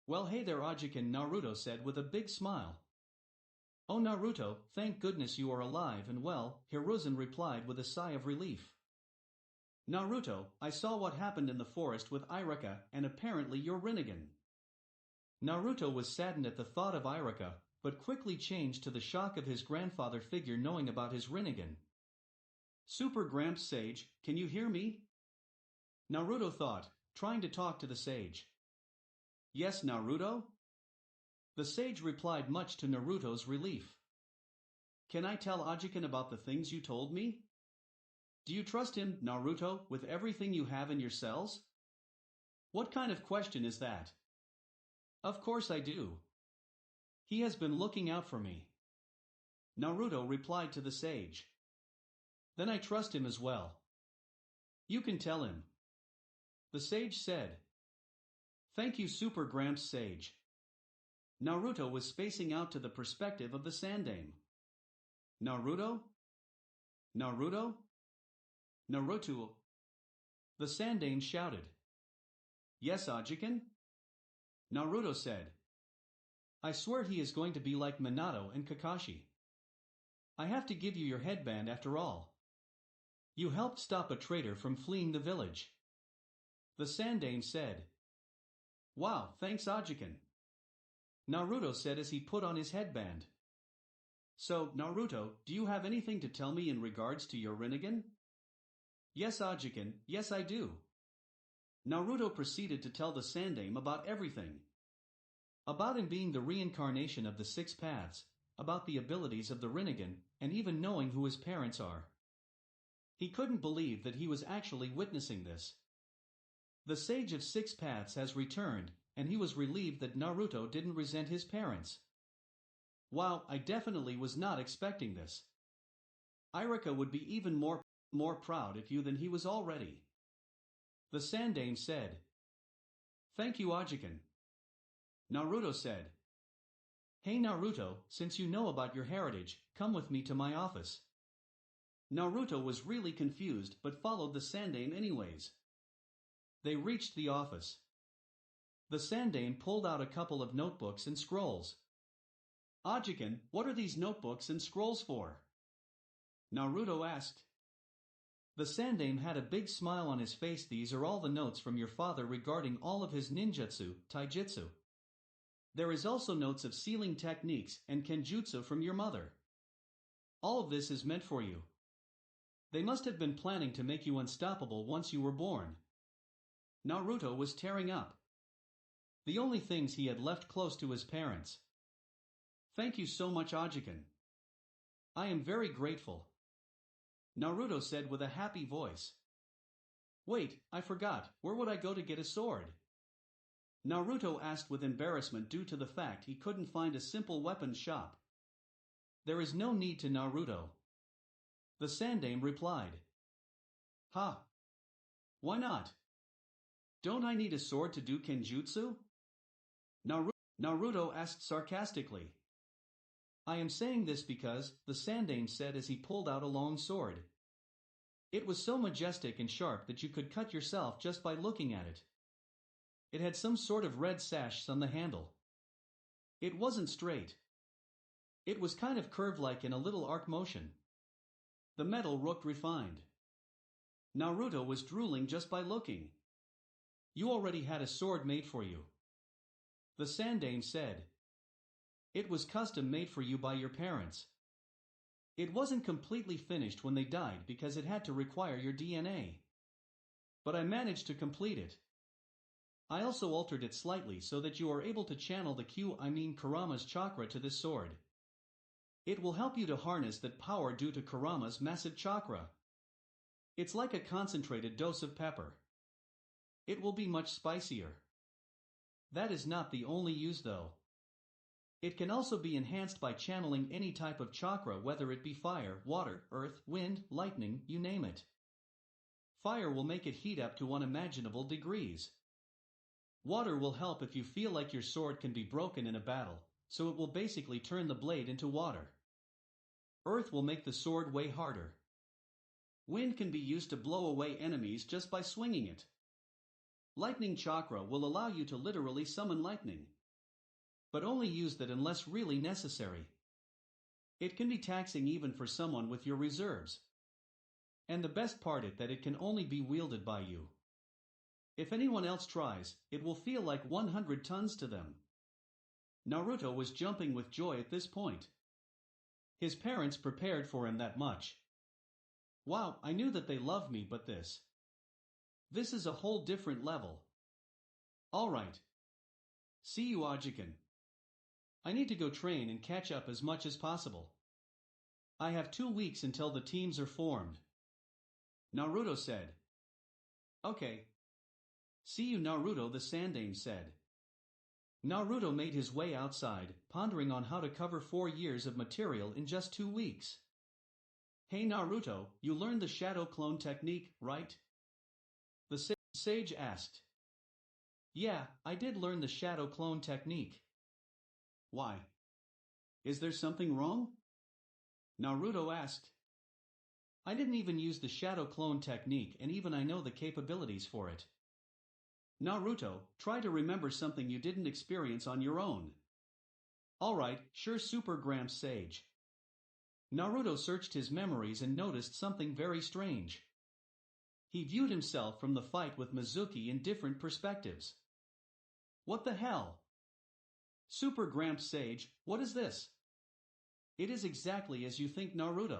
Well, hey there, Ajiken, Naruto said with a big smile. Oh Naruto, thank goodness you are alive and well, Hiruzen replied with a sigh of relief. Naruto, I saw what happened in the forest with Irika and apparently you're Rinnegan. Naruto was saddened at the thought of Irika, but quickly changed to the shock of his grandfather figure knowing about his Rinnegan. Super Gramps Sage, can you hear me? Naruto thought, trying to talk to the sage. Yes, Naruto? The sage replied much to Naruto's relief. Can I tell Ajiken about the things you told me? Do you trust him, Naruto, with everything you have in your cells? What kind of question is that? Of course I do. He has been looking out for me. Naruto replied to the sage. Then I trust him as well. You can tell him. The sage said. Thank you, Super Gramps Sage. Naruto was spacing out to the perspective of the Sandaime. Naruto? Naruto? Naruto? The Sandaime shouted. Yes, Ajiken? Naruto said. I swear he is going to be like Minato and Kakashi. I have to give you your headband after all. You helped stop a traitor from fleeing the village. The Sandaime said. Wow, thanks Ajiken. Naruto said as he put on his headband. So, Naruto, do you have anything to tell me in regards to your Rinnegan? Yes, Ajiken, yes I do. Naruto proceeded to tell the Sandaime about everything. About him being the reincarnation of the six paths, about the abilities of the Rinnegan, and even knowing who his parents are. He couldn't believe that he was actually witnessing this. The Sage of Six Paths has returned, and he was relieved that Naruto didn't resent his parents. Wow, I definitely was not expecting this. Irika would be even more proud of you than he was already. The Sandaime said. Thank you, Ajiken. Naruto said. Hey Naruto, since you know about your heritage, come with me to my office. Naruto was really confused but followed the Sandaime anyways. They reached the office. The Sandaime pulled out a couple of notebooks and scrolls. Ajiken, what are these notebooks and scrolls for? Naruto asked. The Sandaime had a big smile on his face. These are all the notes from your father regarding all of his ninjutsu, taijutsu. There is also notes of sealing techniques and kenjutsu from your mother. All of this is meant for you. They must have been planning to make you unstoppable once you were born. Naruto was tearing up. The only things he had left close to his parents. Thank you so much, Ajiken. I am very grateful. Naruto said with a happy voice. Wait, I forgot, where would I go to get a sword? Naruto asked with embarrassment due to the fact he couldn't find a simple weapons shop. There is no need to, Naruto. The Sandaime replied. Ha! Why not? Don't I need a sword to do kenjutsu? Naruto asked sarcastically. I am saying this because, the Sandaime said as he pulled out a long sword. It was so majestic and sharp that you could cut yourself just by looking at it. It had some sort of red sash on the handle. It wasn't straight. It was kind of curved like in a little arc motion. The metal looked refined. Naruto was drooling just by looking. You already had a sword made for you. The Sandaime said. It was custom made for you by your parents. It wasn't completely finished when they died because it had to require your DNA. But I managed to complete it. I also altered it slightly so that you are able to channel the Kurama's chakra to this sword. It will help you to harness that power due to Kurama's massive chakra. It's like a concentrated dose of pepper. It will be much spicier. That is not the only use though. It can also be enhanced by channeling any type of chakra, whether it be fire, water, earth, wind, lightning, you name it. Fire will make it heat up to unimaginable degrees. Water will help if you feel like your sword can be broken in a battle, so it will basically turn the blade into water. Earth will make the sword way harder. Wind can be used to blow away enemies just by swinging it. Lightning chakra will allow you to literally summon lightning. but only use that unless really necessary. It can be taxing even for someone with your reserves. And the best part is that it can only be wielded by you. If anyone else tries, it will feel like 100 tons to them. Naruto was jumping with joy at this point. His parents prepared for him that much. Wow, I knew that they loved me, but this is a whole different level. Alright. See you, Ajiken. I need to go train and catch up as much as possible. I have 2 weeks until the teams are formed. Naruto said. Okay. See you, Naruto, the Sandaime said. Naruto made his way outside, pondering on how to cover 4 years of material in just 2 weeks. Hey Naruto, you learned the shadow clone technique, right? The sage asked. Yeah, I did learn the shadow clone technique. Why? Is there something wrong? Naruto asked. I didn't even use the shadow clone technique, and even I know the capabilities for it. Naruto, try to remember something you didn't experience on your own. Alright, sure, Super Gramps Sage. Naruto searched his memories and noticed something very strange. He viewed himself from the fight with Mizuki in different perspectives. What the hell? Super Gramps Sage, what is this? It is exactly as you think, Naruto.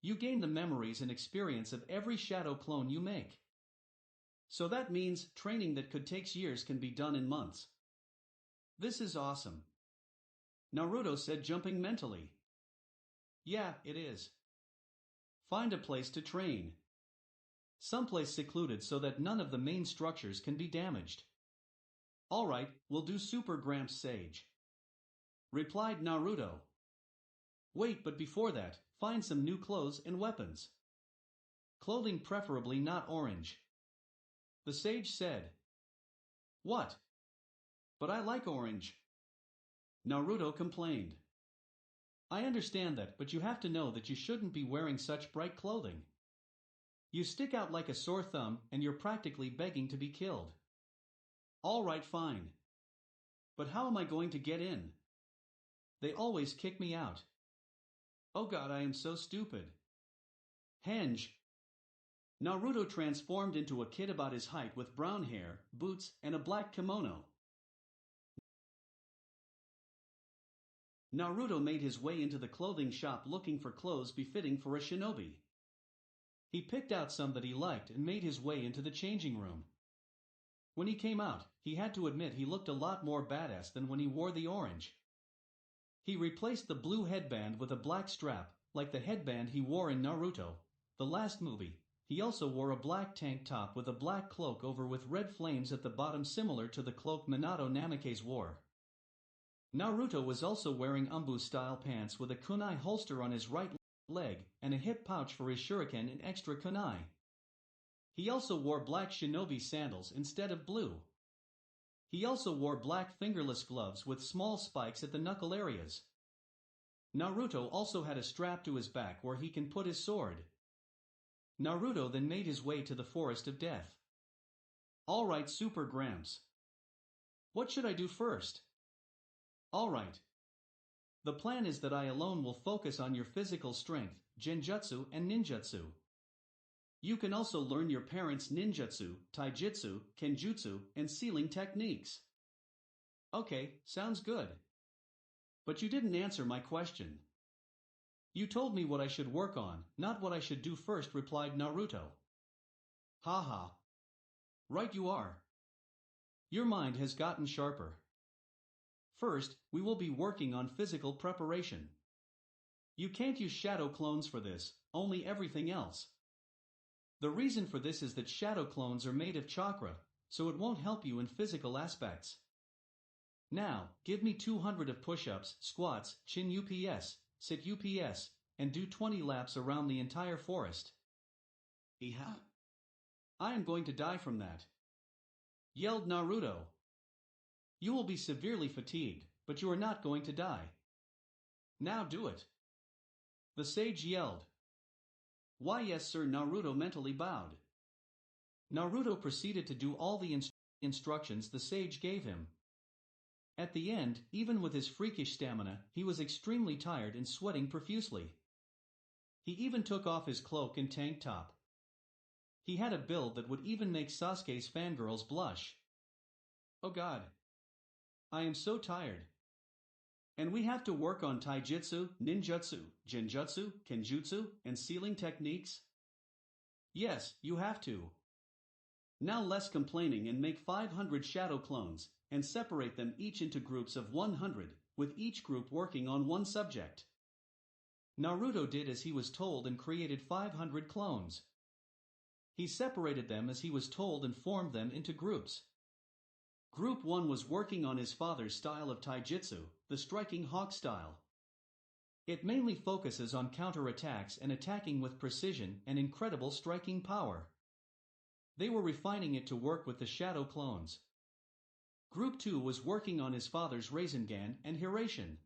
You gain the memories and experience of every shadow clone you make. So that means training that could take years can be done in months. This is awesome. Naruto said, jumping mentally. Yeah, it is. Find a place to train. Someplace secluded so that none of the main structures can be damaged. Alright, we'll do, Super Gramps Sage. Replied Naruto. Wait, but before that, find some new clothes and weapons. Clothing preferably not orange. The sage said. What? But I like orange. Naruto complained. I understand that, but you have to know that you shouldn't be wearing such bright clothing. You stick out like a sore thumb, and you're practically begging to be killed. Alright, fine. But how am I going to get in? They always kick me out. Oh god, I am so stupid. Henge. Naruto transformed into a kid about his height with brown hair, boots, and a black kimono. Naruto made his way into the clothing shop looking for clothes befitting for a shinobi. He picked out some that he liked and made his way into the changing room. When he came out, he had to admit he looked a lot more badass than when he wore the orange. He replaced the blue headband with a black strap, like the headband he wore in Naruto, the last movie. He also wore a black tank top with a black cloak over with red flames at the bottom, similar to the cloak Minato Namikaze wore. Naruto was also wearing Umbu-style pants with a kunai holster on his right leg and a hip pouch for his shuriken and extra kunai. He also wore black shinobi sandals instead of blue. He also wore black fingerless gloves with small spikes at the knuckle areas. Naruto also had a strap to his back where he can put his sword. Naruto then made his way to the Forest of Death. Alright, Super Gramps. What should I do first? Alright. The plan is that I alone will focus on your physical strength, Jin Jutsu and ninjutsu. You can also learn your parents' ninjutsu, taijutsu, kenjutsu, and sealing techniques. Okay, sounds good. But you didn't answer my question. You told me what I should work on, not what I should do first, replied Naruto. Haha. Right you are. Your mind has gotten sharper. First, we will be working on physical preparation. You can't use shadow clones for this, only everything else. The reason for this is that shadow clones are made of chakra, so it won't help you in physical aspects. Now, give me 200 of push-ups, squats, chin UPS, sit UPS, and do 20 laps around the entire forest. Iha! I am going to die from that. Yelled Naruto. You will be severely fatigued, but you are not going to die. Now do it. The sage yelled. Why yes sir, Naruto mentally bowed. Naruto proceeded to do all the instructions the sage gave him. At the end, even with his freakish stamina, he was extremely tired and sweating profusely. He even took off his cloak and tank top. He had a build that would even make Sasuke's fangirls blush. Oh god. I am so tired. And we have to work on taijutsu, ninjutsu, jinjutsu, kenjutsu, and sealing techniques? Yes, you have to. Now less complaining and make 500 shadow clones, and separate them each into groups of 100, with each group working on one subject. Naruto did as he was told and created 500 clones. He separated them as he was told and formed them into groups. Group 1 was working on his father's style of taijutsu, the striking hawk style. It mainly focuses on counterattacks and attacking with precision and incredible striking power. They were refining it to work with the shadow clones. Group 2 was working on his father's Rasengan and Hiraishin.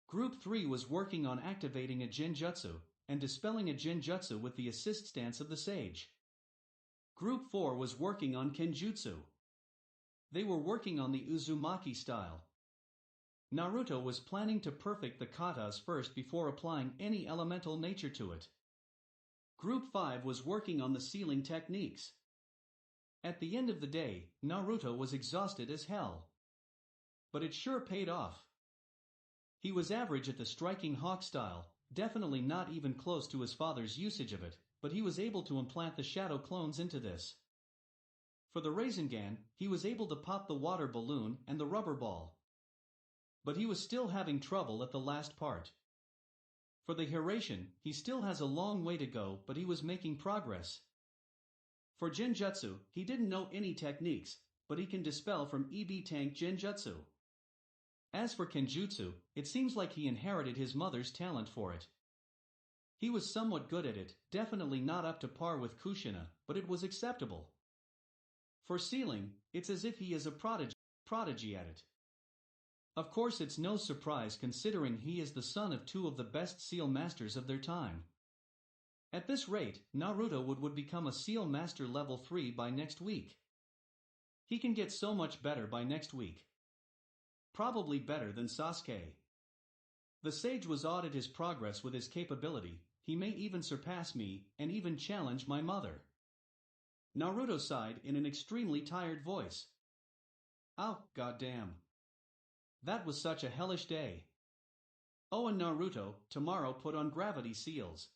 Group 3 was working on activating a Jin Jutsu and dispelling a Jin Jutsu with the assist stance of the sage. Group 4 was working on Kenjutsu. They were working on the Uzumaki style. Naruto was planning to perfect the katas first before applying any elemental nature to it. Group 5 was working on the sealing techniques. At the end of the day, Naruto was exhausted as hell. But it sure paid off. He was average at the striking hawk style, definitely not even close to his father's usage of it, but he was able to implant the shadow clones into this. For the Rasengan, he was able to pop the water balloon and the rubber ball. But he was still having trouble at the last part. For the Hiraishin, he still has a long way to go, but he was making progress. For Jinjutsu, he didn't know any techniques, but he can dispel from EB Tank Jinjutsu. As for Kenjutsu, it seems like he inherited his mother's talent for it. He was somewhat good at it, definitely not up to par with Kushina, but it was acceptable. For sealing, it's as if he is a prodigy at it. Of course it's no surprise considering he is the son of two of the best seal masters of their time. At this rate, Naruto would become a seal master level 3 by next week. He can get so much better by next week. Probably better than Sasuke. The sage was awed at his progress with his capability, he may even surpass me, and even challenge my mother. Naruto sighed in an extremely tired voice. Oh, goddamn. That was such a hellish day. Oh, and Naruto, tomorrow put on gravity seals.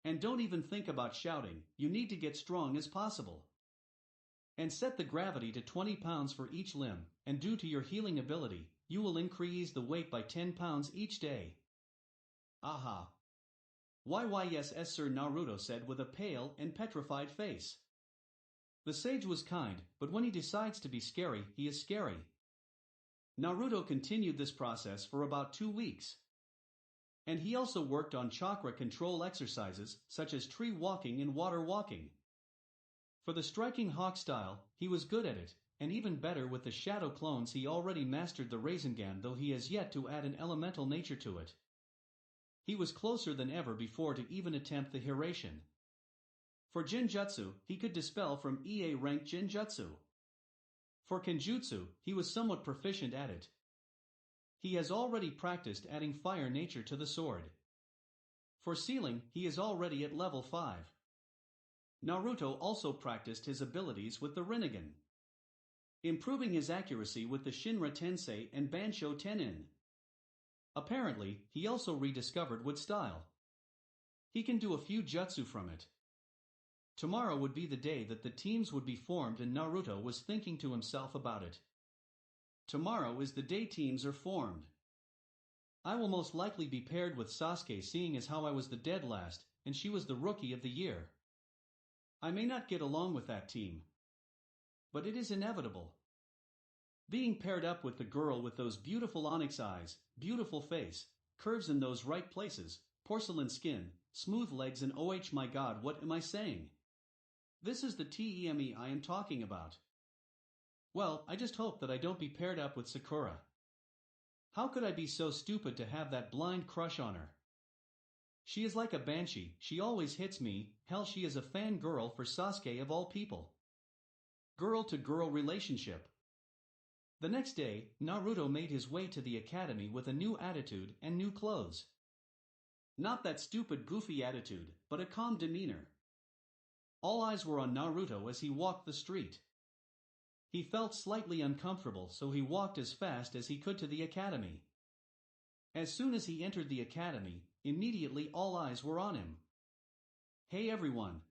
And don't even think about shouting, you need to get strong as possible. And set the gravity to 20 pounds for each limb, and due to your healing ability, you will increase the weight by 10 pounds each day. Aha. Yes sir, Naruto said with a pale and petrified face. The sage was kind, but when he decides to be scary, he is scary. Naruto continued this process for about 2 weeks. And he also worked on chakra control exercises, such as tree walking and water walking. For the striking hawk style, he was good at it, and even better with the shadow clones. He already mastered the Rasengan, though he has yet to add an elemental nature to it. He was closer than ever before to even attempt the Hiraishin. For Jinjutsu, he could dispel from EA rank Jinjutsu. For Kenjutsu, he was somewhat proficient at it. He has already practiced adding fire nature to the sword. For sealing, he is already at level 5. Naruto also practiced his abilities with the Rinnegan, improving his accuracy with the Shinra Tensei and Bansho Tenin. Apparently, he also rediscovered wood style. He can do a few jutsu from it. Tomorrow would be the day that the teams would be formed, and Naruto was thinking to himself about it. Tomorrow is the day teams are formed. I will most likely be paired with Sasuke, seeing as how I was the dead last, and she was the rookie of the year. I may not get along with that team. But it is inevitable. Being paired up with the girl with those beautiful onyx eyes, beautiful face, curves in those right places, porcelain skin, smooth legs, and oh my god, what am I saying? This is the TEME I am talking about. Well, I just hope that I don't be paired up with Sakura. How could I be so stupid to have that blind crush on her? She is like a banshee, she always hits me, hell, she is a fangirl for Sasuke of all people. Girl to girl relationship. The next day, Naruto made his way to the academy with a new attitude and new clothes. Not that stupid goofy attitude, but a calm demeanor. All eyes were on Naruto as he walked the street. He felt slightly uncomfortable, so he walked as fast as he could to the academy. As soon as he entered the academy, immediately all eyes were on him. Hey everyone,